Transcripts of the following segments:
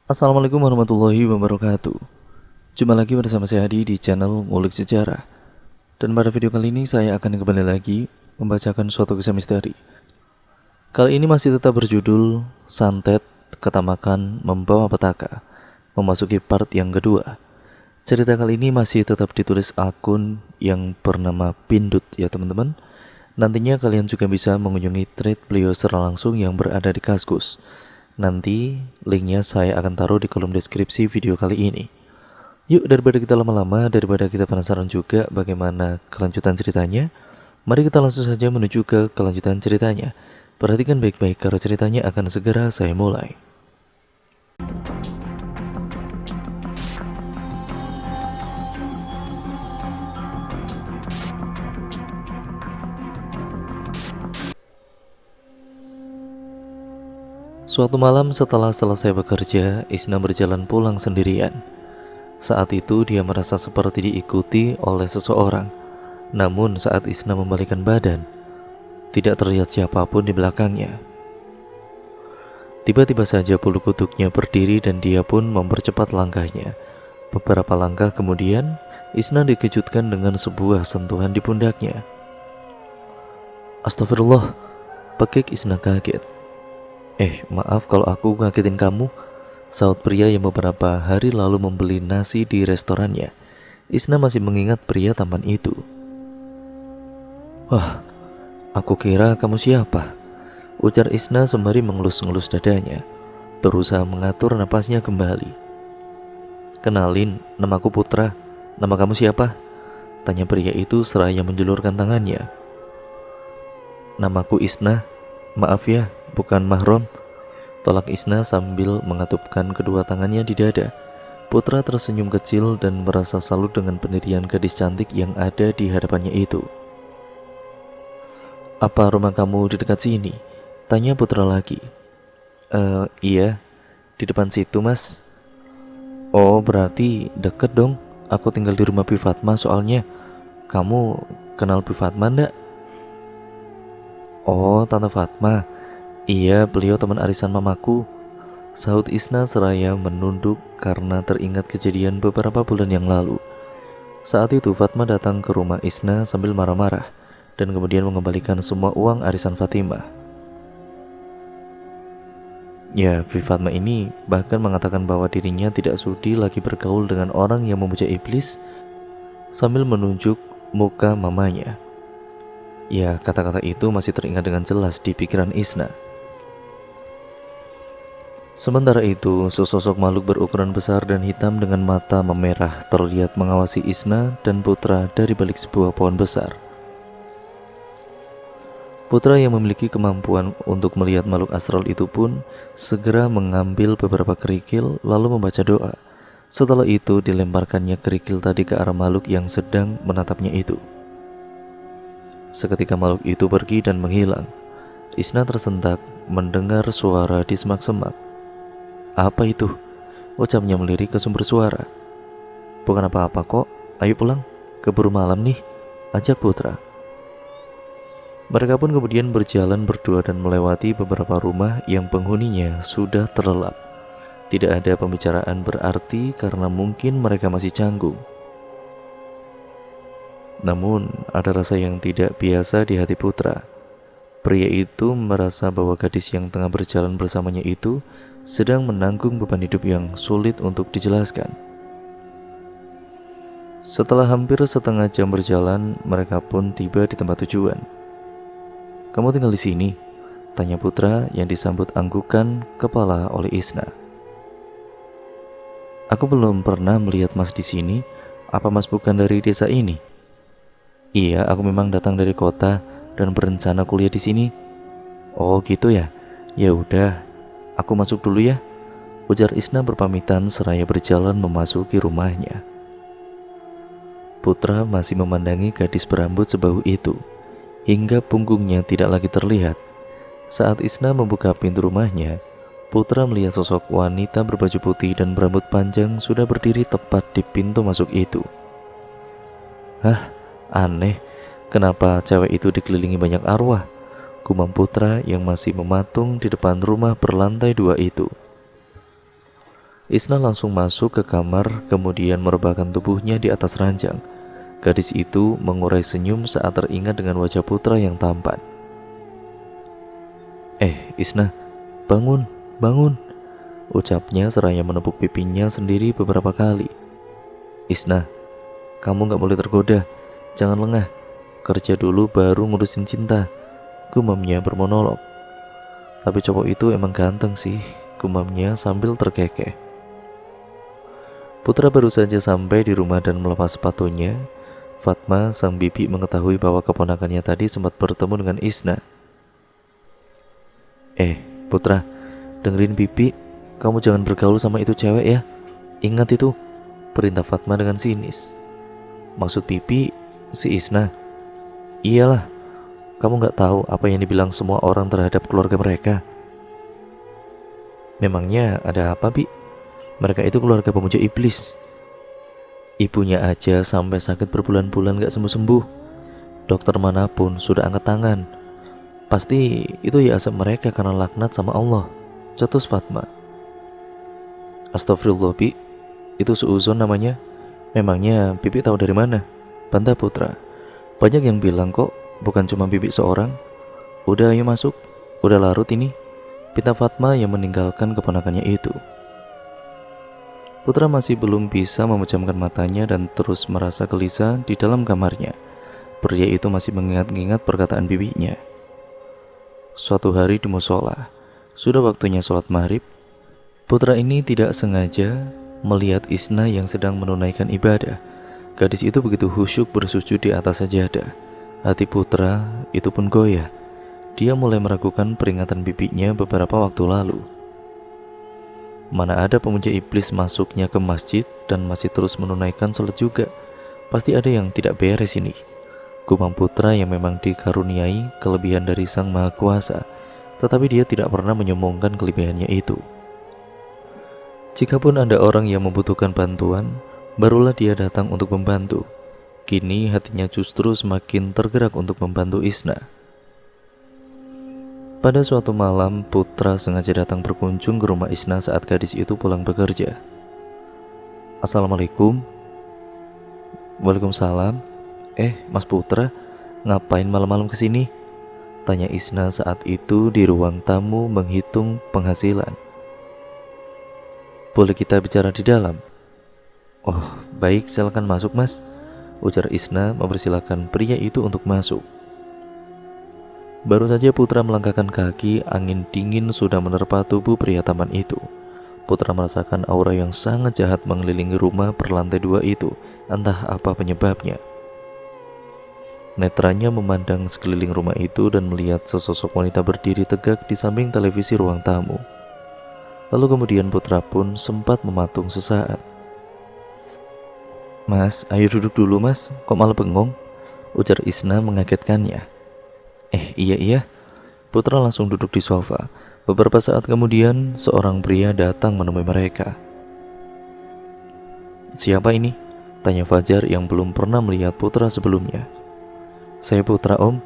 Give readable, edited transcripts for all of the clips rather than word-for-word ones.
Assalamualaikum warahmatullahi wabarakatuh. Jumpa lagi bersama saya Adi di channel Ngulik Sejarah. Dan pada video kali ini saya akan kembali lagi membacakan suatu kisah misteri. Kali ini masih tetap berjudul Santet Ketamakan Membawa Petaka, memasuki part yang kedua. Cerita kali ini masih tetap ditulis akun yang bernama Pindut ya teman-teman. Nantinya kalian juga bisa mengunjungi thread beliau secara langsung yang berada di Kaskus. Nanti linknya saya akan taruh di kolom deskripsi video kali ini. Yuk, daripada kita lama-lama, daripada kita penasaran juga bagaimana kelanjutan ceritanya, mari kita langsung saja menuju ke kelanjutan ceritanya. Perhatikan baik-baik karena ceritanya akan segera saya mulai. Suatu malam setelah selesai bekerja, Isna berjalan pulang sendirian. Saat itu dia merasa seperti diikuti oleh seseorang. Namun saat Isna membalikkan badan, tidak terlihat siapapun di belakangnya. Tiba-tiba saja bulu kuduknya berdiri dan dia pun mempercepat langkahnya. Beberapa langkah kemudian, Isna dikejutkan dengan sebuah sentuhan di pundaknya. Astagfirullah, pekik Isna kaget. Maaf kalau aku ngagetin kamu, saut pria yang beberapa hari lalu membeli nasi di restorannya. Isna masih mengingat pria tampan itu. Wah, aku kira kamu siapa? Ujar Isna sembari mengelus-ngelus dadanya, berusaha mengatur napasnya kembali. Kenalin, namaku Putra. Nama kamu siapa? Tanya pria itu seraya menjulurkan tangannya. Namaku Isna. Maaf ya, bukan mahram, tolak Isna sambil mengatupkan kedua tangannya di dada. Putra tersenyum kecil dan merasa salut dengan pendirian gadis cantik yang ada di hadapannya itu. Apa rumah kamu di dekat sini? Tanya Putra lagi. Iya, di depan situ mas. Oh, berarti deket dong. Aku tinggal di rumah Bi Fatma soalnya. Kamu kenal Bi Fatma ndak? Oh, Tante Fatma. Iya, beliau teman arisan mamaku, sahut Isna seraya menunduk karena teringat kejadian beberapa bulan yang lalu. Saat itu Fatma datang ke rumah Isna sambil marah-marah dan kemudian mengembalikan semua uang arisan Fatimah. Ya, Bi Fatma ini bahkan mengatakan bahwa dirinya tidak sudi lagi bergaul dengan orang yang memuja iblis sambil menunjuk muka mamanya. Ya, kata-kata itu masih teringat dengan jelas di pikiran Isna. Sementara itu, sesosok makhluk berukuran besar dan hitam dengan mata memerah terlihat mengawasi Isna dan Putra dari balik sebuah pohon besar. Putra yang memiliki kemampuan untuk melihat makhluk astral itu pun segera mengambil beberapa kerikil lalu membaca doa. Setelah itu dilemparkannya kerikil tadi ke arah makhluk yang sedang menatapnya itu. Seketika makhluk itu pergi dan menghilang. Isna tersentak mendengar suara di semak-semak. Apa itu? Ucapnya melirik ke sumber suara. Bukan apa-apa kok, ayo pulang, keburu malam nih, ajak Putra. Mereka pun kemudian berjalan berdua dan melewati beberapa rumah yang penghuninya sudah terlelap. Tidak ada pembicaraan berarti karena mungkin mereka masih canggung. Namun ada rasa yang tidak biasa di hati Putra. Pria itu merasa bahwa gadis yang tengah berjalan bersamanya itu sedang menanggung beban hidup yang sulit untuk dijelaskan. Setelah hampir setengah jam berjalan, mereka pun tiba di tempat tujuan. Kamu tinggal di sini? Tanya Putra yang disambut anggukan kepala oleh Isna. Aku belum pernah melihat Mas di sini. Apa Mas bukan dari desa ini? Iya, aku memang datang dari kota dan berencana kuliah di sini. Oh gitu ya? Ya udah, aku masuk dulu ya. Ujar Isna berpamitan seraya berjalan memasuki rumahnya. Putra masih memandangi gadis berambut sebahu itu hingga punggungnya tidak lagi terlihat. Saat Isna membuka pintu rumahnya, Putra melihat sosok wanita berbaju putih dan berambut panjang sudah berdiri tepat di pintu masuk itu. Hah? Aneh, kenapa cewek itu dikelilingi banyak arwah? Gumam Putra yang masih mematung di depan rumah berlantai 2 itu. Isna langsung masuk ke kamar, kemudian merebahkan tubuhnya di atas ranjang. Gadis itu mengurai senyum saat teringat dengan wajah putra yang tampan. Isna, bangun, bangun, ucapnya seraya menepuk pipinya sendiri beberapa kali. Isna, kamu gak boleh tergoda, jangan lengah, kerja dulu baru ngurusin cinta, gumamnya bermonolog. Tapi cowok itu emang ganteng sih, gumamnya sambil terkekeh. Putra baru saja sampai di rumah dan melepas sepatunya. Fatma, sang bibi, mengetahui bahwa keponakannya tadi sempat bertemu dengan Isna. Putra, dengerin bibi, kamu jangan bergaul sama itu cewek ya. Ingat itu, perintah Fatma dengan sinis. Maksud bibi, si Isna. Iyalah, kamu gak tahu apa yang dibilang semua orang terhadap keluarga mereka. Memangnya ada apa, Bi? Mereka itu keluarga pemuja iblis. Ibunya aja sampai sakit berbulan-bulan gak sembuh-sembuh. Dokter manapun sudah angkat tangan. Pasti itu ya asap mereka karena laknat sama Allah, cetus Fatma. Astagfirullah, Bi, itu suuzon namanya. Memangnya bibi tahu dari mana? Bantah Putra. Banyak yang bilang kok, bukan cuma bibi seorang. Udah ayo masuk, udah larut ini, pinta Fatma yang meninggalkan keponakannya itu. Putra masih belum bisa memejamkan matanya dan terus merasa gelisah di dalam kamarnya. Pria itu masih mengingat-ingat perkataan bibinya. Suatu hari di musola, sudah waktunya sholat maghrib. Putra ini tidak sengaja melihat Isna yang sedang menunaikan ibadah. Gadis itu begitu khusyuk bersujud di atas sajadah. Hati Putra itu pun goyah. Dia mulai meragukan peringatan bibinya beberapa waktu lalu. Mana ada pemuja iblis masuknya ke masjid dan masih terus menunaikan sholat juga. Pasti ada yang tidak beres ini. Gumam Putra yang memang dikaruniai kelebihan dari Sang Maha Kuasa, tetapi dia tidak pernah menyombongkan kelebihannya itu. Jikapun ada orang yang membutuhkan bantuan, barulah dia datang untuk membantu. Kini hatinya justru semakin tergerak untuk membantu Isna. Pada suatu malam, Putra sengaja datang berkunjung ke rumah Isna saat gadis itu pulang bekerja. Assalamualaikum. Waalaikumsalam. Mas Putra, ngapain malam-malam kesini? Tanya Isna saat itu di ruang tamu menghitung penghasilan. Boleh kita bicara di dalam? Oh, baik, silakan masuk mas, ujar Isna mempersilahkan pria itu untuk masuk. Baru saja Putra melangkahkan kaki, angin dingin sudah menerpa tubuh pria tampan itu. Putra merasakan aura yang sangat jahat mengelilingi rumah berlantai 2 itu, entah apa penyebabnya. Netranya memandang sekeliling rumah itu dan melihat sesosok wanita berdiri tegak di samping televisi ruang tamu. Lalu kemudian Putra pun sempat mematung sesaat. Mas, ayo duduk dulu mas, kok malah bengong? Ujar Isna mengagetkannya. Iya. Putra langsung duduk di sofa. Beberapa saat kemudian seorang pria datang menemui mereka. Siapa ini? Tanya Fajar yang belum pernah melihat Putra sebelumnya. Saya Putra om,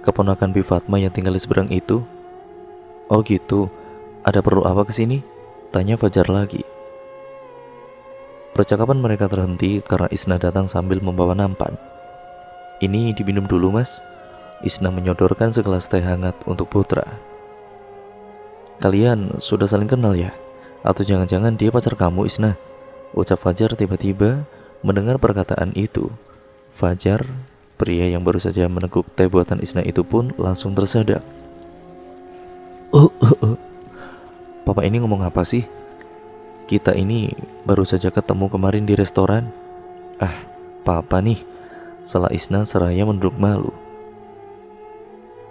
keponakan Bi Fatma yang tinggal di seberang itu. Oh gitu, ada perlu apa kesini? Tanya Fajar lagi. Percakapan mereka terhenti karena Isna datang sambil membawa nampan. Ini diminum dulu mas. Isna menyodorkan segelas teh hangat untuk Putra. Kalian sudah saling kenal ya? Atau jangan-jangan dia pacar kamu Isna? Ucap Fajar tiba-tiba mendengar perkataan itu. Fajar, pria yang baru saja meneguk teh buatan Isna itu pun langsung tersedak. Papa ini ngomong apa sih? Kita ini baru saja ketemu kemarin di restoran. Papa nih, salah Isna seraya menunduk malu.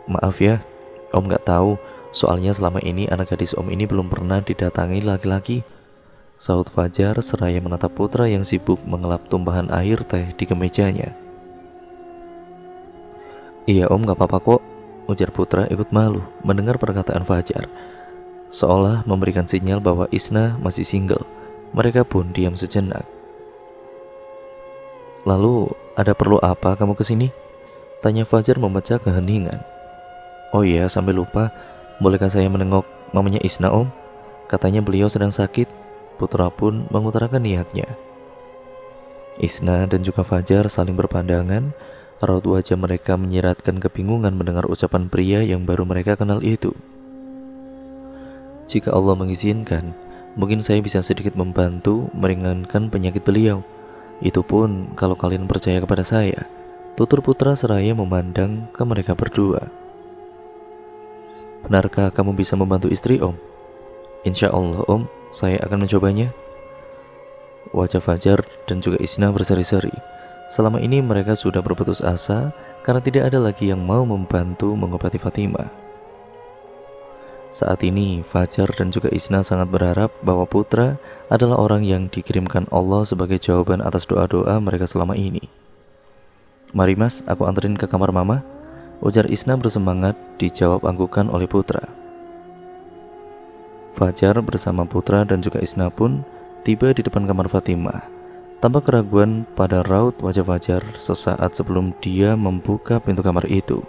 Maaf ya, om gak tahu. Soalnya selama ini anak gadis om ini belum pernah didatangi laki-laki. Sahut Fajar seraya menatap Putra yang sibuk mengelap tumpahan air teh di kemejanya. Iya om, gak apa-apa kok, ujar Putra ikut malu mendengar perkataan Fajar. Seolah memberikan sinyal bahwa Isna masih single. Mereka pun diam sejenak. Lalu ada perlu apa kamu kesini? Tanya Fajar memecah keheningan. Oh iya, sampai lupa, bolehkah saya menengok mamanya Isna om? Katanya beliau sedang sakit. Putra pun mengutarakan niatnya. Isna dan juga Fajar saling berpandangan. Raut wajah mereka menyiratkan kebingungan mendengar ucapan pria yang baru mereka kenal itu. Jika Allah mengizinkan, mungkin saya bisa sedikit membantu meringankan penyakit beliau. Itu pun kalau kalian percaya kepada saya, tutur Putra seraya memandang ke mereka berdua. Benarkah kamu bisa membantu istri Om? Insya Allah Om, saya akan mencobanya. Wajah Fajar dan juga Isna berseri-seri. Selama ini mereka sudah berputus asa karena tidak ada lagi yang mau membantu mengobati Fatimah. Saat ini Fajar dan juga Isna sangat berharap bahwa Putra adalah orang yang dikirimkan Allah sebagai jawaban atas doa-doa mereka selama ini. Mari mas, aku anterin ke kamar mama, ujar Isna bersemangat, dijawab anggukan oleh Putra. Fajar bersama Putra dan juga Isna pun tiba di depan kamar Fatimah. Tanpa keraguan pada raut wajah Fajar sesaat sebelum dia membuka pintu kamar itu.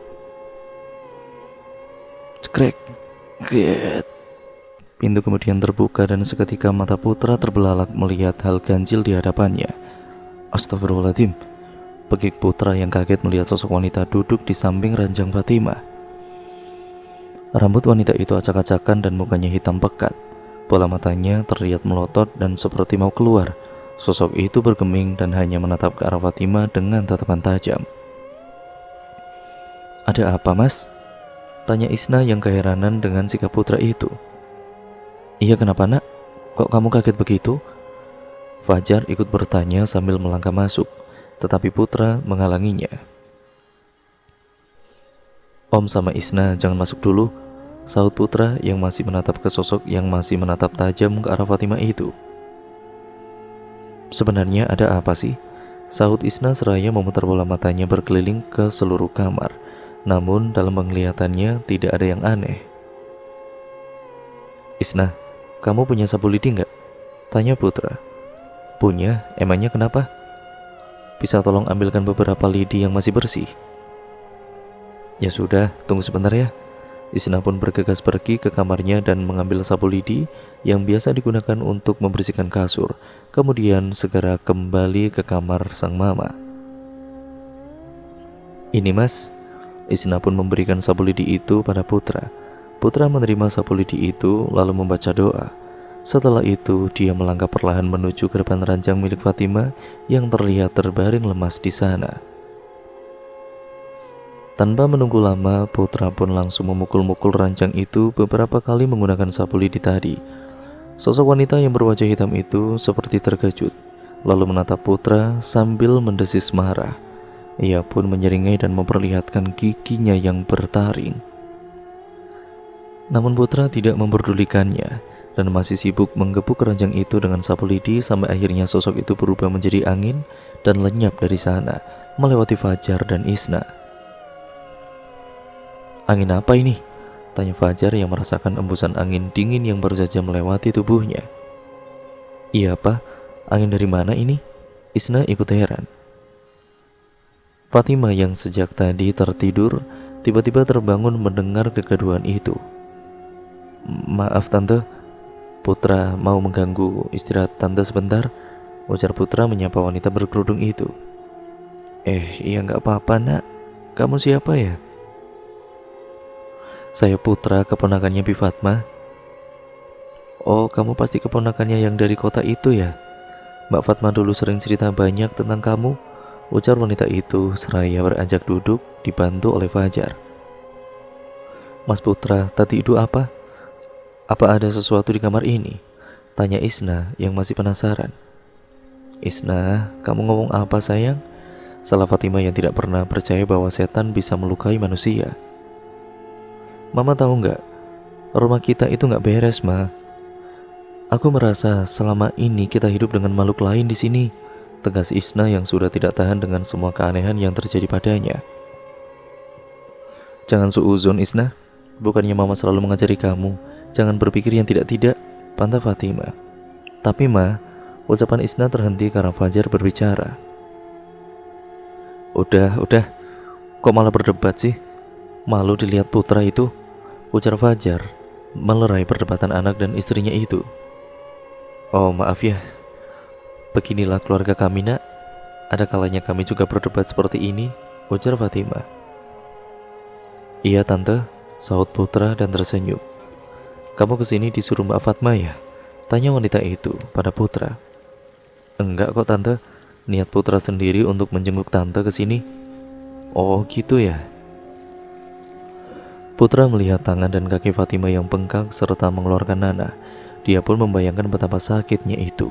Cekrek, kreet. Pintu kemudian terbuka dan seketika mata Putra terbelalak melihat hal ganjil di hadapannya. Astagfirullahaladzim, pekik Putra yang kaget melihat sosok wanita duduk di samping ranjang Fatimah. Rambut wanita itu acak-acakan dan mukanya hitam pekat. Bola matanya terlihat melotot dan seperti mau keluar. Sosok itu bergeming dan hanya menatap ke arah Fatimah dengan tatapan tajam. Ada apa mas? Tanya Isna yang keheranan dengan sikap Putra itu. Iya kenapa nak? Kok kamu kaget begitu? Fajar ikut bertanya sambil melangkah masuk, tetapi Putra menghalanginya. Om sama Isna jangan masuk dulu, sahut Putra yang masih menatap ke sosok yang masih menatap tajam ke arah Fatimah itu. Sebenarnya ada apa sih? Sahut Isna seraya memutar bola matanya berkeliling ke seluruh kamar. Namun dalam penglihatannya tidak ada yang aneh. Isna, kamu punya sapu lidi nggak? Tanya Putra. Punya, emangnya kenapa? Bisa tolong ambilkan beberapa lidi yang masih bersih? Ya sudah, tunggu sebentar ya. Isna pun bergegas pergi ke kamarnya dan mengambil sapu lidi yang biasa digunakan untuk membersihkan kasur. Kemudian segera kembali ke kamar sang mama. Ini mas, Isna pun memberikan sapu lidi itu pada Putra. Putra menerima sapu lidi itu lalu membaca doa. Setelah itu dia melangkah perlahan menuju ke depan ranjang milik Fatimah yang terlihat terbaring lemas di sana. Tanpa menunggu lama, Putra pun langsung memukul-mukul ranjang itu beberapa kali menggunakan sapu lidi tadi. Sosok wanita yang berwajah hitam itu seperti terkejut, lalu menatap Putra sambil mendesis marah. Ia pun menyeringai dan memperlihatkan giginya yang bertaring. Namun Putra tidak memperdulikannya dan masih sibuk menggebuk ranjang itu dengan sapu lidi sampai akhirnya sosok itu berubah menjadi angin dan lenyap dari sana, melewati Fajar dan Isna. Angin apa ini? Tanya Fajar yang merasakan embusan angin dingin yang baru saja melewati tubuhnya. Iya pak, angin dari mana ini? Isna ikut heran. Fatimah yang sejak tadi tertidur tiba-tiba terbangun mendengar kegaduhan itu. Maaf tante, Putra mau mengganggu istirahat tante sebentar, ujar Putra menyapa wanita berkerudung itu. Iya nggak apa-apa nak, kamu siapa ya? Saya Putra, keponakannya Bi Fatmah. Oh, kamu pasti keponakannya yang dari kota itu ya? Mbak Fatmah dulu sering cerita banyak tentang kamu, ujar wanita itu seraya beranjak duduk dibantu oleh Fajar. Mas Putra, tadi itu apa? Apa ada sesuatu di kamar ini? Tanya Isna yang masih penasaran. Isna, kamu ngomong apa sayang? Salah Fatimah yang tidak pernah percaya bahwa setan bisa melukai manusia. Mama tahu nggak, rumah kita itu nggak beres, Ma. Aku merasa selama ini kita hidup dengan makhluk lain di sini, tegas Isna yang sudah tidak tahan dengan semua keanehan yang terjadi padanya. Jangan suuzon Isna, bukannya Mama selalu mengajari kamu, jangan berpikir yang tidak-tidak, pantah Fatimah. Tapi Ma, ucapan Isna terhenti karena Fajar berbicara. Udah, kok malah berdebat sih? Malu dilihat Putra itu, ujar Fajar, melerai perdebatan anak dan istrinya itu. Oh maaf ya, beginilah keluarga kami nak. Ada kalanya kami juga berdebat seperti ini, ujar Fatimah. Iya tante, sahut Putra dan tersenyum. Kamu kesini disuruh Mbak Fatma ya? Tanya wanita itu pada Putra. Enggak kok tante, niat Putra sendiri untuk menjenguk tante kesini. Oh gitu ya. Putra melihat tangan dan kaki Fatimah yang bengkak serta mengeluarkan nanah. Dia pun membayangkan betapa sakitnya itu.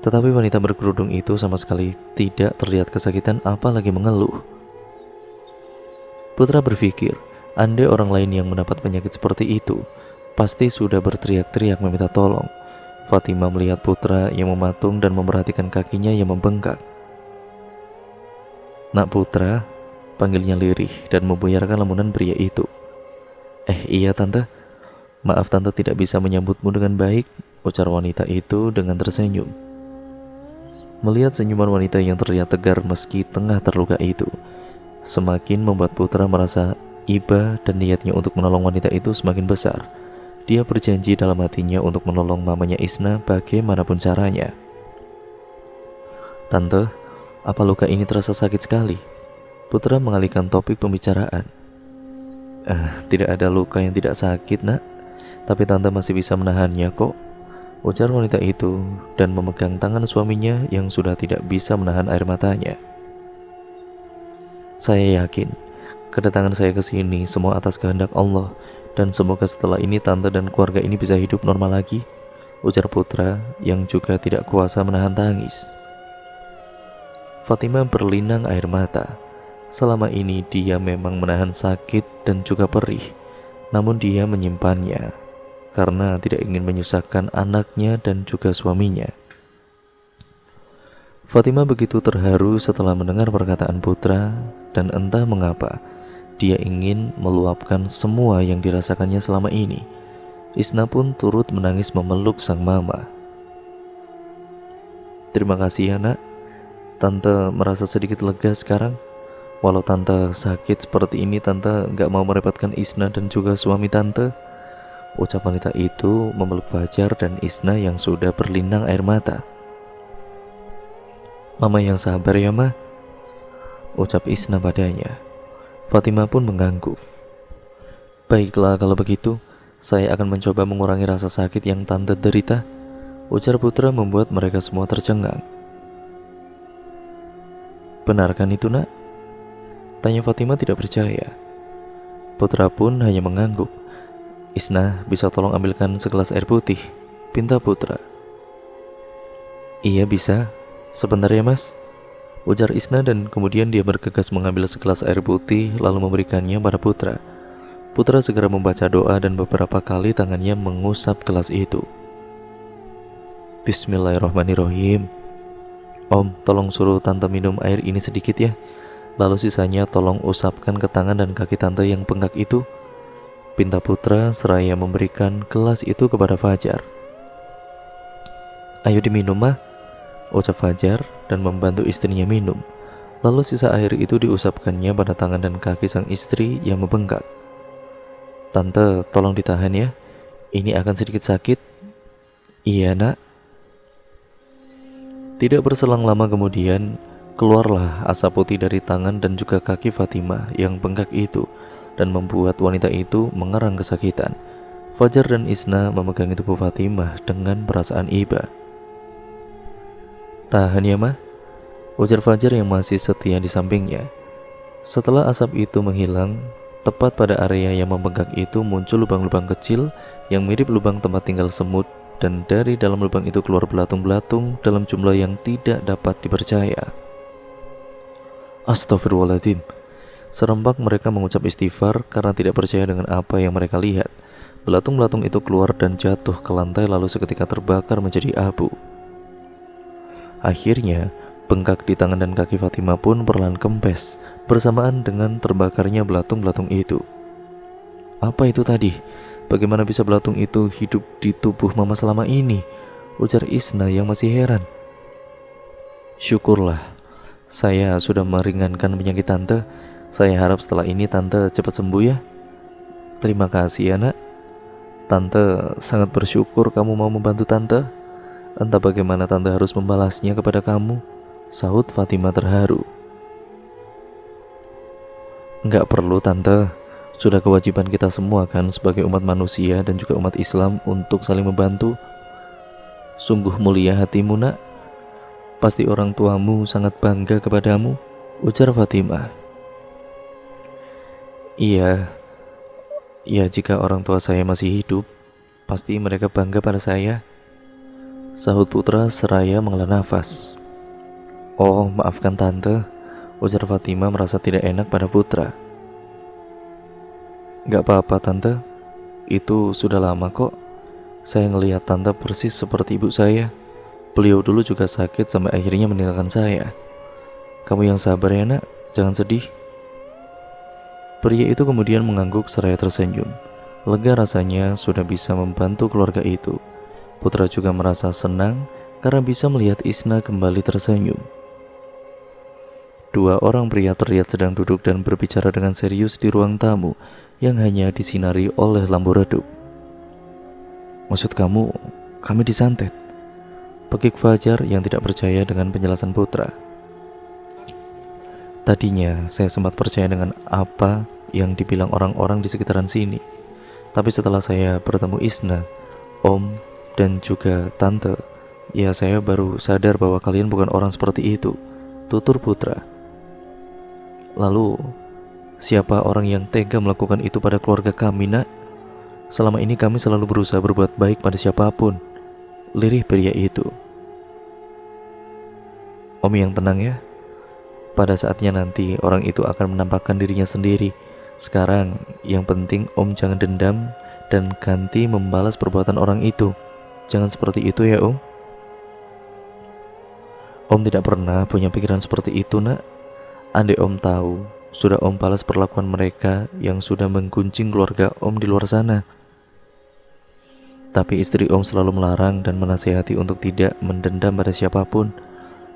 Tetapi wanita berkerudung itu sama sekali tidak terlihat kesakitan apalagi mengeluh. Putra berpikir, andai orang lain yang mendapat penyakit seperti itu, pasti sudah berteriak-teriak meminta tolong. Fatimah melihat Putra yang mematung dan memperhatikan kakinya yang membengkak. Nak Putra, panggilnya lirih dan membuyarkan lamunan pria itu. Iya tante, maaf tante tidak bisa menyambutmu dengan baik, ujar wanita itu dengan tersenyum. Melihat senyuman wanita yang terlihat tegar meski tengah terluka itu, semakin membuat Putra merasa iba dan niatnya untuk menolong wanita itu semakin besar. Dia berjanji dalam hatinya untuk menolong mamanya Isna bagaimanapun caranya. Tante, apa luka ini terasa sakit sekali? Putra mengalihkan topik pembicaraan. Tidak ada luka yang tidak sakit nak, tapi tante masih bisa menahannya kok, ujar wanita itu dan memegang tangan suaminya yang sudah tidak bisa menahan air matanya. Saya yakin kedatangan saya ke sini semua atas kehendak Allah, dan semoga setelah ini tante dan keluarga ini bisa hidup normal lagi, ujar Putra yang juga tidak kuasa menahan tangis. Fatimah berlinang air mata. Selama ini dia memang menahan sakit dan juga perih, namun dia menyimpannya karena tidak ingin menyusahkan anaknya dan juga suaminya. Fatimah begitu terharu setelah mendengar perkataan Putra, dan entah mengapa dia ingin meluapkan semua yang dirasakannya selama ini. Isna pun turut menangis memeluk sang mama. Terima kasih ya nak, tante merasa sedikit lega sekarang. Walau tante sakit seperti ini, tante gak mau merepotkan Isna dan juga suami tante, ucap wanita itu memeluk Fajar dan Isna yang sudah berlinang air mata. Mama yang sabar ya ma, ucap Isna padanya. Fatimah pun mengangguk. Baiklah kalau begitu, saya akan mencoba mengurangi rasa sakit yang tante derita, ujar Putra membuat mereka semua tercengang. Benarkan itu nak? Tanya Fatimah tidak percaya. Putra pun hanya mengangguk. Isna, bisa tolong ambilkan segelas air putih, pinta Putra. Iya bisa, sebentar ya mas, ujar Isna dan kemudian dia bergegas mengambil segelas air putih lalu memberikannya pada Putra. Putra segera membaca doa dan beberapa kali tangannya mengusap gelas itu. Bismillahirrahmanirrahim. Om, tolong suruh tante minum air ini sedikit ya. Lalu sisanya tolong usapkan ke tangan dan kaki tante yang bengkak itu, pinta Putra seraya memberikan gelas itu kepada Fajar. Ayo diminum mah, ucap Fajar dan membantu istrinya minum. Lalu sisa air itu diusapkannya pada tangan dan kaki sang istri yang membengkak. Tante, tolong ditahan ya, ini akan sedikit sakit. Iya nak. Tidak berselang lama kemudian, keluarlah asap putih dari tangan dan juga kaki Fatimah yang bengkak itu dan membuat wanita itu mengerang kesakitan. Fajar dan Isna memegangi tubuh Fatimah dengan perasaan iba. Tahan ya mah, ujar Fajar yang masih setia di sampingnya. Setelah asap itu menghilang, tepat pada area yang membengkak itu muncul lubang-lubang kecil yang mirip lubang tempat tinggal semut, dan dari dalam lubang itu keluar belatung-belatung dalam jumlah yang tidak dapat dipercaya. Astagfirullahaladzim. Serempak mereka mengucap istighfar karena tidak percaya dengan apa yang mereka lihat. Belatung-belatung itu keluar dan jatuh ke lantai lalu seketika terbakar menjadi abu. Akhirnya, bengkak di tangan dan kaki Fatimah pun perlahan kempes bersamaan dengan terbakarnya belatung-belatung itu. Apa itu tadi? Bagaimana bisa belatung itu hidup di tubuh mama selama ini? Ujar Isna yang masih heran. Syukurlah, saya sudah meringankan penyakit tante. Saya harap setelah ini tante cepat sembuh ya. Terima kasih ya nak. Tante sangat bersyukur kamu mau membantu tante. Entah bagaimana tante harus membalasnya kepada kamu, sahut Fatimah terharu. Enggak perlu tante, sudah kewajiban kita semua kan sebagai umat manusia dan juga umat Islam untuk saling membantu. Sungguh mulia hatimu nak, pasti orang tuamu sangat bangga kepadamu, ujar Fatimah. Iya, jika orang tua saya masih hidup, pasti mereka bangga pada saya, sahut putra seraya menghela nafas. Oh, maafkan tante, ujar Fatimah merasa tidak enak pada putra. Gak apa-apa tante, itu sudah lama kok. Saya ngelihat tante persis seperti ibu saya. Beliau dulu juga sakit sampai akhirnya meninggalkan saya. Kamu yang sabar ya nak, jangan sedih. Pria itu kemudian mengangguk seraya tersenyum. Lega rasanya sudah bisa membantu keluarga itu. Putra juga merasa senang karena bisa melihat Isna kembali tersenyum. Dua orang pria terlihat sedang duduk dan berbicara dengan serius di ruang tamu yang hanya disinari oleh lampu redup. Maksud kamu, kami disantet? Pekik Fajar yang tidak percaya dengan penjelasan putra. Tadinya saya sempat percaya dengan apa yang dibilang orang-orang di sekitaran sini. Tapi setelah saya bertemu Isna, Om, dan juga Tante, ya saya baru sadar bahwa kalian bukan orang seperti itu, tutur putra. Lalu, siapa orang yang tega melakukan itu pada keluarga kami nak? Selama ini kami selalu berusaha berbuat baik pada siapapun, lirih pria itu. Om yang tenang ya. Pada saatnya nanti orang itu akan menampakkan dirinya sendiri. Sekarang yang penting Om jangan dendam dan ganti membalas perbuatan orang itu. Jangan seperti itu ya Om. Om tidak pernah punya pikiran seperti itu nak. Andai Om tahu, sudah Om balas perlakuan mereka yang sudah mengguncing keluarga Om di luar sana. Tapi istri Om selalu melarang dan menasihati untuk tidak mendendam pada siapapun.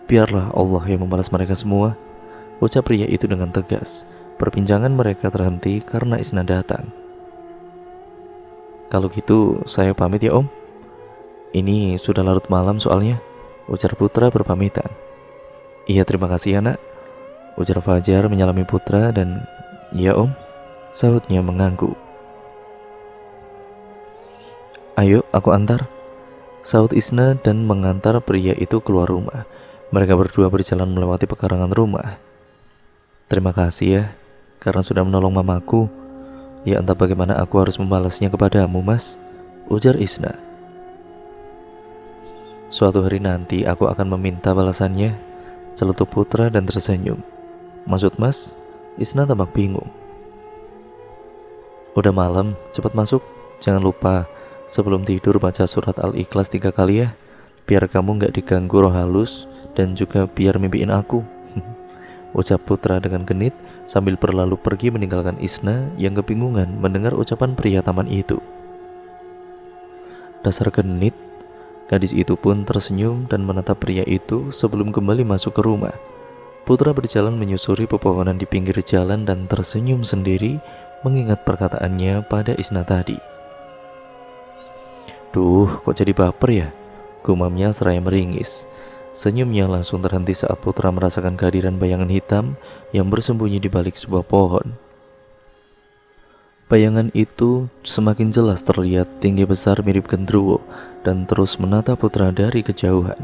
Biarlah Allah yang membalas mereka semua, ucap pria itu dengan tegas. Perbincangan mereka terhenti karena Isna datang. Kalau gitu saya pamit ya Om. Ini sudah larut malam soalnya, ujar putra berpamitan. Iya terima kasih ya nak, ujar Fajar menyalami putra dan ya Om, sahutnya mengangguk. Ayo aku antar, sahut Isna dan mengantar pria itu keluar rumah. Mereka berdua berjalan melewati pekarangan rumah. Terima kasih ya, karena sudah menolong mamaku. Ya entah bagaimana aku harus membalasnya kepadamu mas, ujar Isna. Suatu hari nanti aku akan meminta balasannya, celetuk putra dan tersenyum. Maksud mas? Isna tampak bingung. Udah malam, cepat masuk. Jangan lupa sebelum tidur baca surat Al-Ikhlas 3 kali ya, biar kamu gak diganggu roh halus dan juga biar mimpiin aku, ucap putra dengan genit sambil berlalu pergi meninggalkan Isna yang kebingungan mendengar ucapan pria taman itu. Dasar genit, gadis itu pun tersenyum dan menatap pria itu sebelum kembali masuk ke rumah. Putra berjalan menyusuri pepohonan di pinggir jalan dan tersenyum sendiri mengingat perkataannya pada Isna tadi. Duh, kok jadi baper ya? Gumamnya seraya meringis. Senyumnya langsung terhenti saat putra merasakan kehadiran bayangan hitam yang bersembunyi di balik sebuah pohon. Bayangan itu semakin jelas terlihat tinggi besar mirip genderuwo dan terus menatap putra dari kejauhan.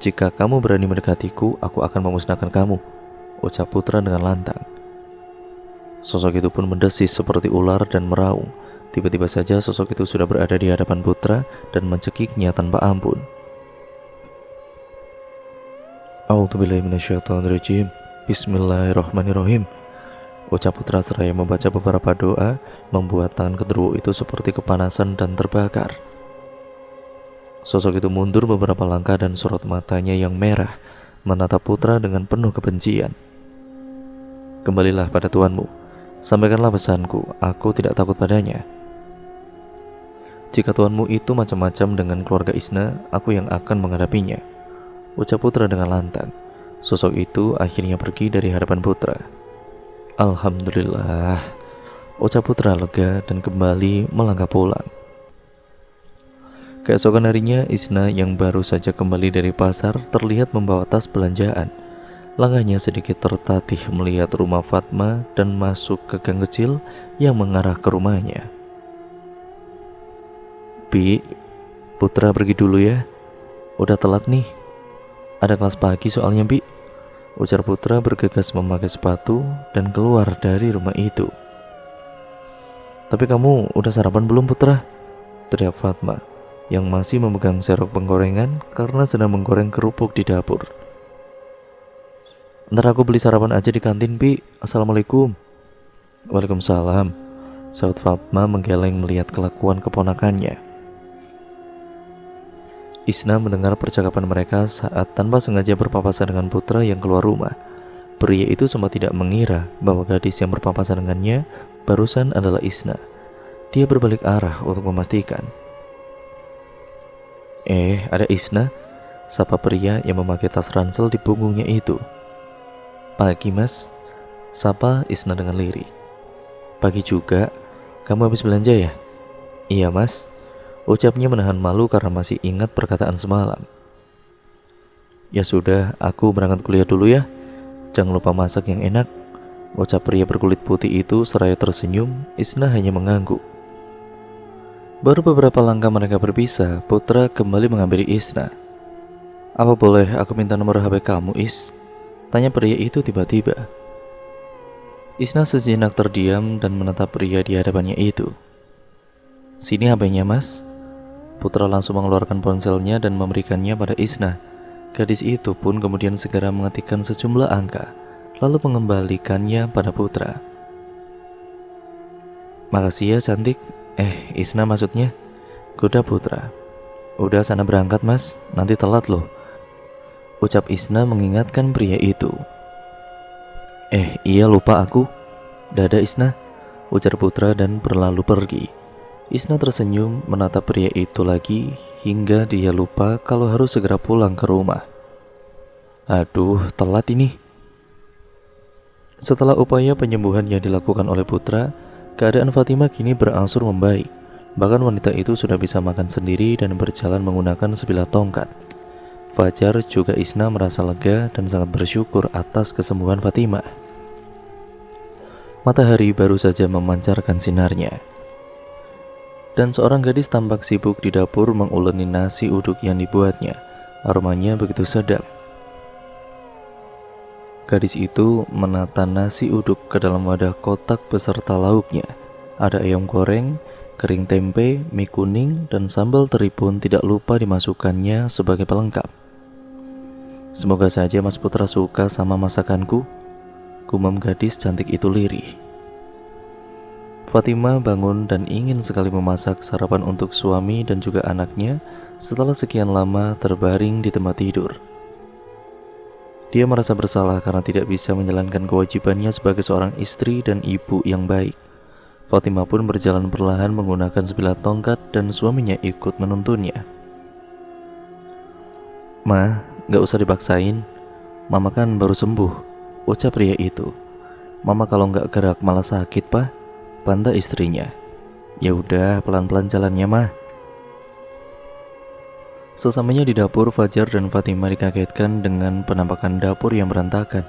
Jika kamu berani mendekatiku, aku akan memusnahkan kamu, ucap putra dengan lantang. Sosok itu pun mendesis seperti ular dan meraung. Tiba-tiba saja sosok itu sudah berada di hadapan putra dan mencekiknya tanpa ampun. A'udzubillahi minasyaitonirrajim. Bismillahirrahmanirrahim, ucap putra seraya membaca beberapa doa, membuat tangan genderuwo itu seperti kepanasan dan terbakar. Sosok itu mundur beberapa langkah dan sorot matanya yang merah menatap putra dengan penuh kebencian. Kembalilah pada tuanmu, sampaikanlah pesanku, aku tidak takut padanya. Jika tuanmu itu macam-macam dengan keluarga Isna, aku yang akan menghadapinya, ucap putra dengan lantang. Sosok itu akhirnya pergi dari hadapan putra. Alhamdulillah, ucap putra lega dan kembali melangkah pulang. Keesokan harinya, Isna yang baru saja kembali dari pasar terlihat membawa tas belanjaan. Langkahnya sedikit tertatih melihat rumah Fatma dan masuk ke gang kecil yang mengarah ke rumahnya. "Bi, Putra pergi dulu ya. Udah telat nih. Ada kelas pagi soalnya, Bi," ujar Putra bergegas memakai sepatu dan keluar dari rumah itu. "Tapi kamu udah sarapan belum, Putra?" teriak Fatma yang masih memegang serok penggorengan karena sedang menggoreng kerupuk di dapur. "Ntar aku beli sarapan aja di kantin, Bi. Assalamualaikum." "Waalaikumsalam," sahut Fatma menggeleng melihat kelakuan keponakannya. Isna mendengar percakapan mereka saat tanpa sengaja berpapasan dengan Putra yang keluar rumah. Pria itu sempat tidak mengira bahwa gadis yang berpapasan dengannya barusan adalah Isna. Dia berbalik arah untuk memastikan. Ada Isna," sapa pria yang memakai tas ransel di punggungnya itu. "Pagi, Mas," sapa Isna dengan lirih. "Pagi juga. Kamu habis belanja ya?" "Iya, Mas," ucapnya menahan malu karena masih ingat perkataan semalam. "Ya sudah, aku berangkat kuliah dulu ya. Jangan lupa masak yang enak," ucap pria berkulit putih itu seraya tersenyum. Isna hanya mengangguk. Baru beberapa langkah mereka berpisah, Putra kembali menghampiri Isna. "Apa boleh aku minta nomor HP kamu, Is?" tanya pria itu tiba-tiba. Isna sejenak terdiam dan menatap pria di hadapannya itu. "Sini HP-nya, Mas." Putra langsung mengeluarkan ponselnya dan memberikannya pada Isna. Gadis itu pun kemudian segera mengetikkan sejumlah angka, lalu mengembalikannya pada Putra. "Makasih ya, cantik." Isna maksudnya," goda Putra. "Udah sana berangkat, Mas, nanti telat loh," ucap Isna mengingatkan pria itu. Iya lupa aku." "Dadah Isna," ujar Putra dan berlalu pergi. Isna tersenyum menatap pria itu lagi hingga dia lupa kalau harus segera pulang ke rumah. Aduh, telat ini. Setelah upaya penyembuhan yang dilakukan oleh Putra, keadaan Fatimah kini berangsur membaik. Bahkan wanita itu sudah bisa makan sendiri dan berjalan menggunakan sebilah tongkat. Fajar juga Isna merasa lega dan sangat bersyukur atas kesembuhan Fatimah. Matahari baru saja memancarkan sinarnya, dan seorang gadis tampak sibuk di dapur menguleni nasi uduk yang dibuatnya. Aromanya begitu sedap. Gadis itu menata nasi uduk ke dalam wadah kotak beserta lauknya. Ada ayam goreng, kering tempe, mie kuning, dan sambal teri pun tidak lupa dimasukkannya sebagai pelengkap. "Semoga saja Mas Putra suka sama masakanku," gumam gadis cantik itu lirih. Fatimah bangun dan ingin sekali memasak sarapan untuk suami dan juga anaknya setelah sekian lama terbaring di tempat tidur. Dia merasa bersalah karena tidak bisa menjalankan kewajibannya sebagai seorang istri dan ibu yang baik. Fatimah pun berjalan perlahan menggunakan sebilah tongkat dan suaminya ikut menuntunnya. "Ma, gak usah dipaksain. Mama kan baru sembuh," ucap pria itu. "Mama kalau gak gerak malah sakit, Pak," bantah istrinya. "Ya udah, pelan-pelan jalannya, Ma." Sesamanya di dapur, Fajar dan Fatimah dikagetkan dengan penampakan dapur yang berantakan.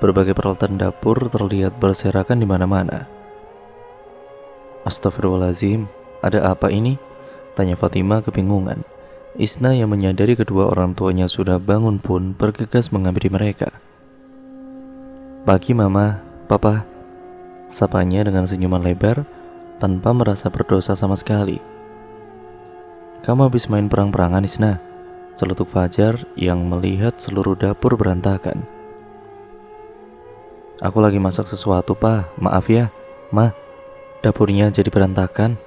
Berbagai peralatan dapur terlihat berserakan di mana-mana. "Astagfirullahaladzim, ada apa ini?" tanya Fatimah kebingungan. Isna yang menyadari kedua orang tuanya sudah bangun pun bergegas menghampiri mereka. "Pagi Mama, Papa," sapanya dengan senyuman lebar tanpa merasa berdosa sama sekali. "Kamu habis main perang-perangan, Isna?" celetuk Fajar yang melihat seluruh dapur berantakan. "Aku lagi masak sesuatu, Pa. Maaf ya, Ma. Dapurnya jadi berantakan.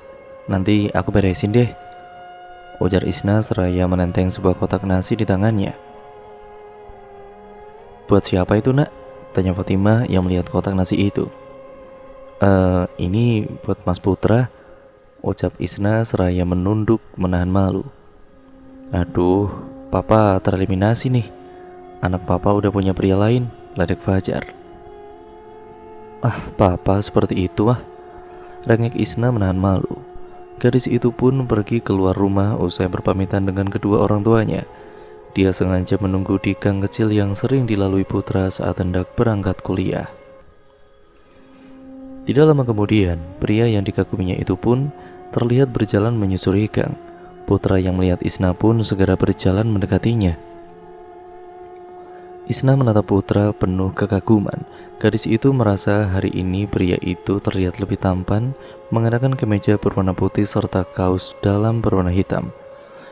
Nanti aku beresin deh," ujar Isna seraya menenteng sebuah kotak nasi di tangannya. "Buat siapa itu, Nak?" tanya Fatimah yang melihat kotak nasi itu. Ini buat Mas Putra," ucap Isna seraya menunduk menahan malu. "Aduh, Papa tereliminasi nih. Anak Papa udah punya pria lain," ledek Fajar. "Papa seperti itu ah," rengek Isna menahan malu. Gadis itu pun pergi keluar rumah usai berpamitan dengan kedua orang tuanya. Dia sengaja menunggu di gang kecil yang sering dilalui Putra saat hendak berangkat kuliah. Tidak lama kemudian, pria yang dikaguminya itu pun terlihat berjalan menyusuri gang. Putra yang melihat Isna pun segera berjalan mendekatinya. Isna menatap Putra penuh kekaguman. Gadis itu merasa hari ini pria itu terlihat lebih tampan, mengenakan kemeja berwarna putih serta kaos dalam berwarna hitam.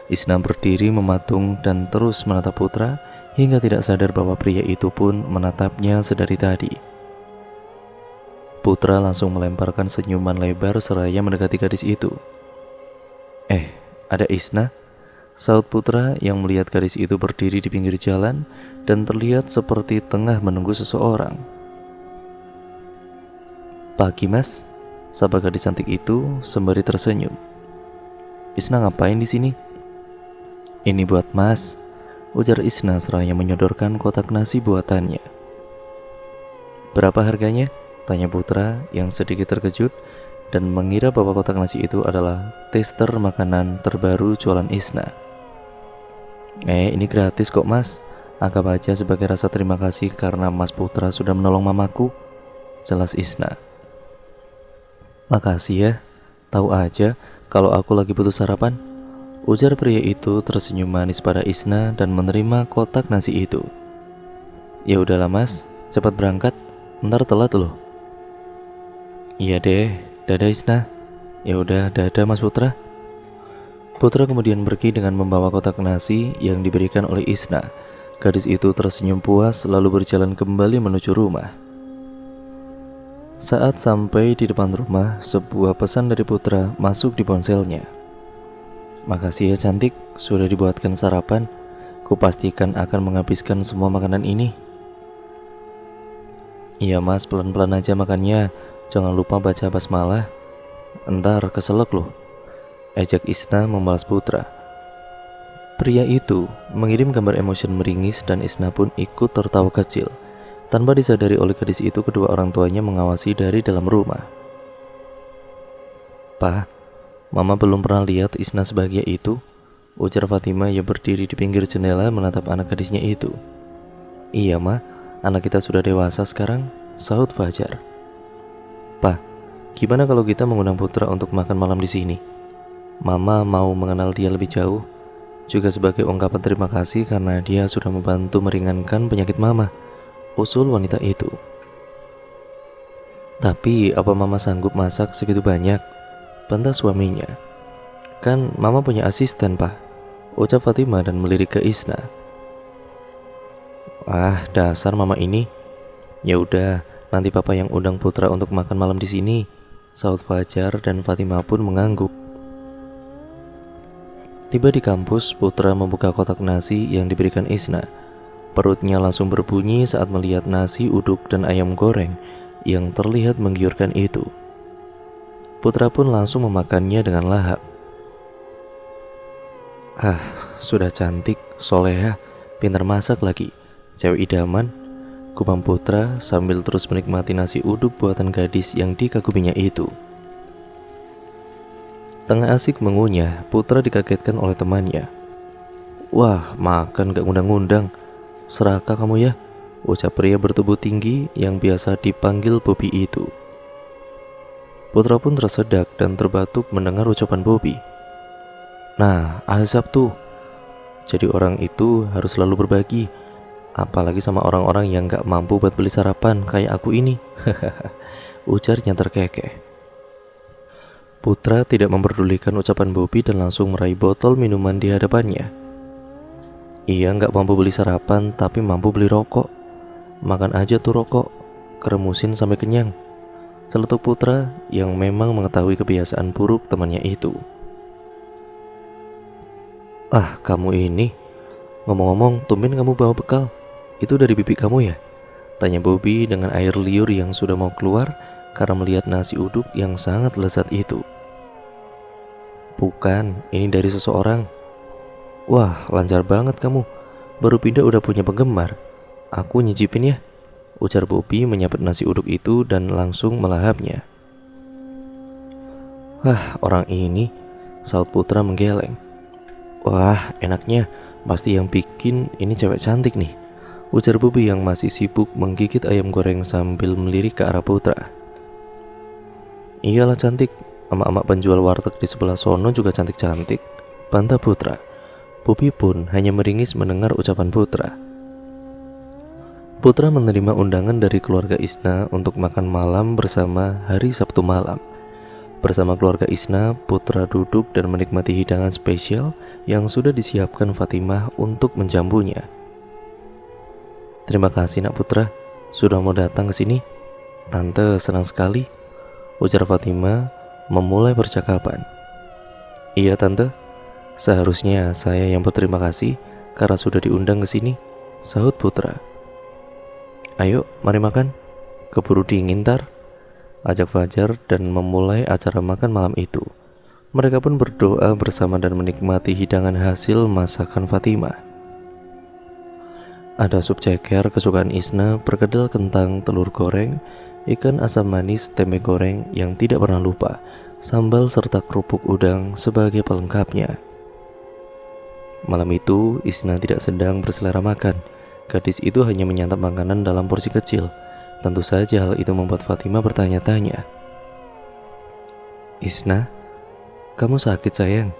Isna berdiri mematung dan terus menatap Putra hingga tidak sadar bahwa pria itu pun menatapnya sedari tadi. Putra langsung melemparkan senyuman lebar seraya mendekati gadis itu. Ada Isna?" saut Putra yang melihat gadis itu berdiri di pinggir jalan dan terlihat seperti tengah menunggu seseorang. "Pagi, Mas," sapa gadis cantik itu sembari tersenyum. "Isna ngapain di sini?" "Ini buat Mas," ujar Isna seraya menyodorkan kotak nasi buatannya. "Berapa harganya?" tanya Putra yang sedikit terkejut dan mengira bahwa kotak nasi itu adalah tester makanan terbaru jualan Isna. Ini gratis kok, Mas. Anggap aja sebagai rasa terima kasih karena Mas Putra sudah menolong mamaku," jelas Isna. "Makasih ya, tahu aja kalau aku lagi butuh sarapan," ujar pria itu tersenyum manis pada Isna dan menerima kotak nasi itu. "Ya udahlah Mas, cepat berangkat, ntar telat loh." "Iya deh, dadah Isna." "Ya udah, dadah Mas Putra." Putra kemudian pergi dengan membawa kotak nasi yang diberikan oleh Isna. Gadis itu tersenyum puas lalu berjalan kembali menuju rumah. Saat sampai di depan rumah, sebuah pesan dari Putra masuk di ponselnya. "Makasih ya cantik, sudah dibuatkan sarapan. Kupastikan akan menghabiskan semua makanan ini." "Iya Mas, pelan-pelan aja makannya. Jangan lupa baca basmalah, entar keselak loh," ejek Isna membalas Putra. Pria itu mengirim gambar emosi meringis dan Isna pun ikut tertawa kecil. Tanpa disadari oleh gadis itu, kedua orang tuanya mengawasi dari dalam rumah. "Pa, Mama belum pernah lihat Isna sebahagia itu," ujar Fatima yang berdiri di pinggir jendela menatap anak gadisnya itu. "Iya Ma, anak kita sudah dewasa sekarang," saut Fajar. "Pa, gimana kalau kita mengundang Putra untuk makan malam di sini? Mama mau mengenal dia lebih jauh, juga sebagai ungkapan terima kasih karena dia sudah membantu meringankan penyakit Mama," usul wanita itu. "Tapi apa Mama sanggup masak segitu banyak?" bantah suaminya. "Kan Mama punya asisten, Pak," ucap Fatima dan melirik ke Isna. "Ah, dasar Mama ini. Ya udah, nanti Papa yang undang Putra untuk makan malam di sini," saut Fajar dan Fatima pun mengangguk. Tiba di kampus, Putra membuka kotak nasi yang diberikan Isna. Perutnya langsung berbunyi saat melihat nasi uduk dan ayam goreng yang terlihat menggiurkan itu. Putra pun langsung memakannya dengan lahap. Sudah cantik, soleha, pintar masak lagi, cewek idaman," gumam Putra sambil terus menikmati nasi uduk buatan gadis yang dikaguminya itu. Tengah asik mengunyah, Putra dikagetkan oleh temannya. "Wah, makan gak ngundang-ngundang. Serakah kamu ya," ucap pria bertubuh tinggi yang biasa dipanggil Bobby itu. Putra pun tersedak dan terbatuk mendengar ucapan Bobby. "Nah, azab tuh. Jadi orang itu harus selalu berbagi, apalagi sama orang-orang yang gak mampu buat beli sarapan kayak aku ini," ujarnya terkekeh. Putra tidak memperdulikan ucapan Bobby dan langsung meraih botol minuman di hadapannya. "Iya gak mampu beli sarapan tapi mampu beli rokok. Makan aja tuh rokok, keremusin sampai kenyang," celetuk Putra yang memang mengetahui kebiasaan buruk temannya itu. Kamu ini, ngomong-ngomong, tumben kamu bawa bekal. Itu dari bibi kamu ya?" tanya Bobby dengan air liur yang sudah mau keluar karena melihat nasi uduk yang sangat lezat itu. "Bukan, ini dari seseorang." "Wah, lancar banget kamu. Baru pindah udah punya penggemar. Aku nyicipin ya," ujar Bobby menyabet nasi uduk itu dan langsung melahapnya. "Orang ini Saud Putra menggeleng. Wah, enaknya, pasti yang bikin ini cewek cantik nih, ujar Bobi yang masih sibuk menggigit ayam goreng sambil melirik ke arah Putra. Iyalah cantik, emak-emak penjual warteg di sebelah sono juga cantik-cantik, bantah Putra. Bobi pun hanya meringis mendengar ucapan Putra. Putra menerima undangan dari keluarga Isna untuk makan malam bersama hari Sabtu malam. Bersama keluarga Isna, Putra duduk dan menikmati hidangan spesial yang sudah disiapkan Fatimah untuk menjamunya. Terima kasih nak Putra, sudah mau datang ke sini. Tante senang sekali, ujar Fatimah memulai percakapan. Iya tante, seharusnya saya yang berterima kasih karena sudah diundang ke sini, sahut Putra. Ayo, mari makan, keburu dingin ntar, ajak Fajar dan memulai acara makan malam itu. Mereka pun berdoa bersama dan menikmati hidangan hasil masakan Fatimah. Ada sup ceker kesukaan Isna berkedel kentang, telur goreng, ikan asam manis, tempe goreng yang tidak pernah lupa, sambal serta kerupuk udang sebagai pelengkapnya. Malam itu Isna tidak sedang berselera makan. Gadis itu hanya menyantap makanan dalam porsi kecil. Tentu saja hal itu membuat Fatimah bertanya-tanya. Isna, kamu sakit sayang?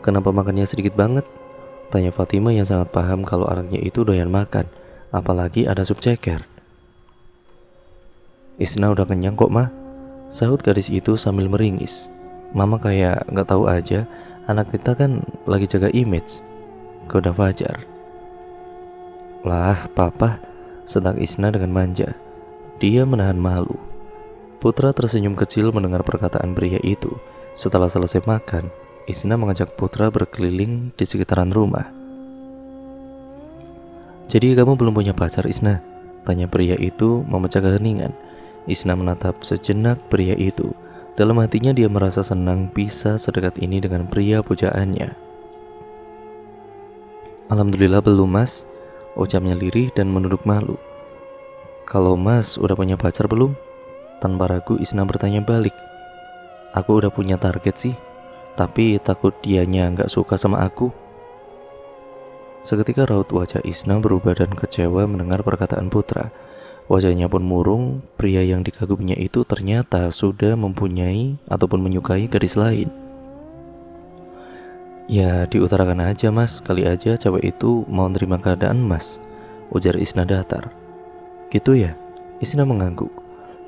Kenapa makannya sedikit banget? Tanya Fatimah yang sangat paham kalau anaknya itu doyan makan, apalagi ada sup ceker. Isna udah kenyang kok mah, sahut gadis itu sambil meringis. Mama kayak gak tahu aja, anak kita kan lagi jaga image, goda Fajar. Lah papa, sentak Isna dengan manja. Dia menahan malu. Putra tersenyum kecil mendengar perkataan pria itu. Setelah selesai makan, Isna mengajak Putra berkeliling di sekitaran rumah. Jadi kamu belum punya pacar Isna? Tanya pria itu memecah keheningan. Isna menatap sejenak pria itu. Dalam hatinya dia merasa senang bisa sedekat ini dengan pria pujaannya. Alhamdulillah belum mas, ucapnya lirih dan menunduk malu. Kalau mas udah punya pacar belum? Tanpa ragu Isna bertanya balik. Aku udah punya target sih, tapi takut dianya gak suka sama aku. Seketika raut wajah Isna berubah dan kecewa mendengar perkataan Putra. Wajahnya pun murung, pria yang dikaguminya itu ternyata sudah mempunyai ataupun menyukai gadis lain. Ya diutarakan aja mas, kali aja cewek itu mau nerima keadaan mas, ujar Isna datar. Gitu ya? Isna mengangguk.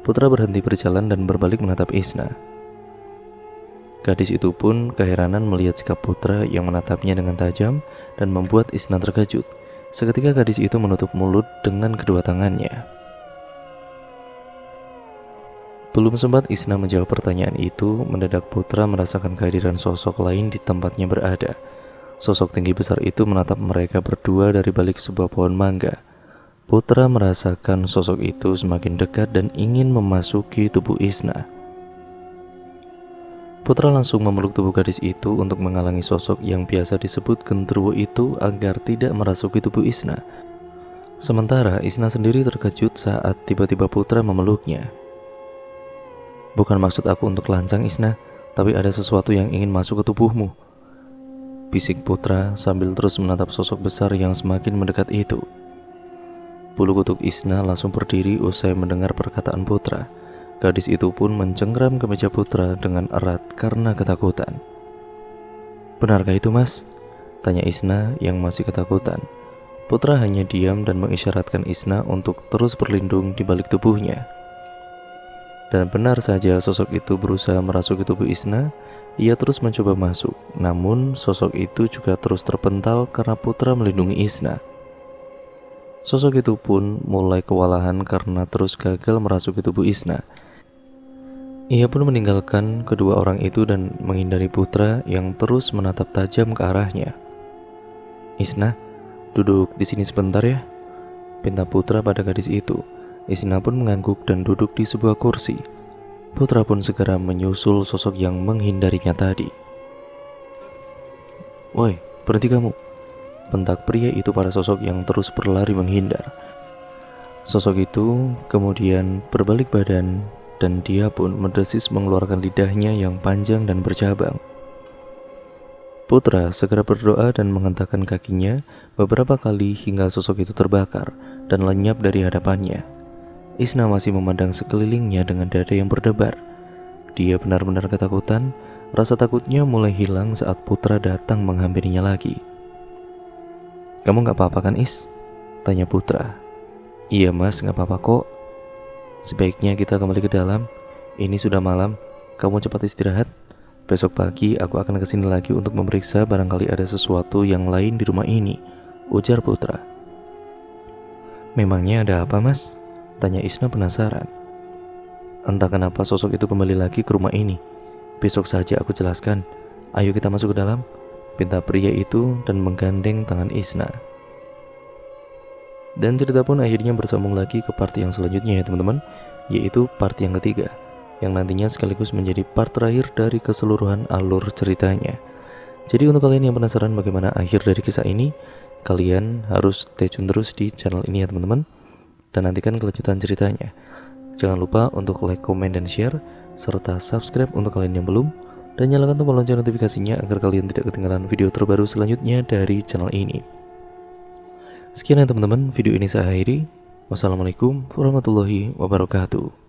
Putra berhenti berjalan dan berbalik menatap Isna. Gadis itu pun keheranan melihat sikap Putra yang menatapnya dengan tajam dan membuat Isna terkejut. Seketika gadis itu menutup mulut dengan kedua tangannya. Belum sempat Isna menjawab pertanyaan itu, mendadak Putra merasakan kehadiran sosok lain di tempatnya berada. Sosok tinggi besar itu menatap mereka berdua dari balik sebuah pohon mangga. Putra merasakan sosok itu semakin dekat dan ingin memasuki tubuh Isna. Putra langsung memeluk tubuh gadis itu untuk menghalangi sosok yang biasa disebut genderuwo itu agar tidak merasuki tubuh Isna. Sementara Isna sendiri terkejut saat tiba-tiba Putra memeluknya. Bukan maksud aku untuk lancang Isna, tapi ada sesuatu yang ingin masuk ke tubuhmu, bisik Putra sambil terus menatap sosok besar yang semakin mendekat itu. Bulu kuduk Isna langsung berdiri usai mendengar perkataan Putra. Gadis itu pun mencengkram ke meja Putra dengan erat karena ketakutan. Benarkah itu mas? Tanya Isna yang masih ketakutan. Putra hanya diam dan mengisyaratkan Isna untuk terus berlindung di balik tubuhnya. Dan benar saja sosok itu berusaha merasuki tubuh Isna. Ia terus mencoba masuk, namun sosok itu juga terus terpental karena Putra melindungi Isna. Sosok itu pun mulai kewalahan karena terus gagal merasuki tubuh Isna. Ia pun meninggalkan kedua orang itu dan menghindari Putra yang terus menatap tajam ke arahnya. Isna, duduk di sini sebentar ya, pinta Putra pada gadis itu. Isna pun mengangguk dan duduk di sebuah kursi. Putra pun segera menyusul sosok yang menghindarinya tadi. Woi, berhenti kamu, bentak pria itu pada sosok yang terus berlari menghindar. Sosok itu kemudian berbalik badan dan dia pun mendesis mengeluarkan lidahnya yang panjang dan bercabang. Putra segera berdoa dan menghentakkan kakinya beberapa kali hingga sosok itu terbakar dan lenyap dari hadapannya. Isna masih memandang sekelilingnya dengan dada yang berdebar. Dia benar-benar ketakutan. Rasa takutnya mulai hilang saat Putra datang menghampirinya lagi. "Kamu gak apa-apa kan, Is?" tanya Putra. "Iya mas, gak apa-apa kok. Sebaiknya kita kembali ke dalam. Ini sudah malam, kamu cepat istirahat. Besok pagi aku akan kesini lagi untuk memeriksa barangkali ada sesuatu yang lain di rumah ini," ujar Putra. "Memangnya ada apa mas?" tanya Isna penasaran. "Entah kenapa sosok itu kembali lagi ke rumah ini. Besok saja aku jelaskan. Ayo kita masuk ke dalam," pinta pria itu dan menggandeng tangan Isna. Dan cerita pun akhirnya bersambung lagi ke part yang selanjutnya ya teman-teman, yaitu part yang ketiga, yang nantinya sekaligus menjadi part terakhir dari keseluruhan alur ceritanya. Jadi untuk kalian yang penasaran bagaimana akhir dari kisah ini, kalian harus stay tune terus di channel ini ya teman-teman, dan nantikan kelanjutan ceritanya. Jangan lupa untuk like, komen, dan share, serta subscribe untuk kalian yang belum, dan nyalakan tombol lonceng notifikasinya agar kalian tidak ketinggalan video terbaru selanjutnya dari channel ini. Sekian ya teman-teman, video ini saya akhiri. Wassalamualaikum warahmatullahi wabarakatuh.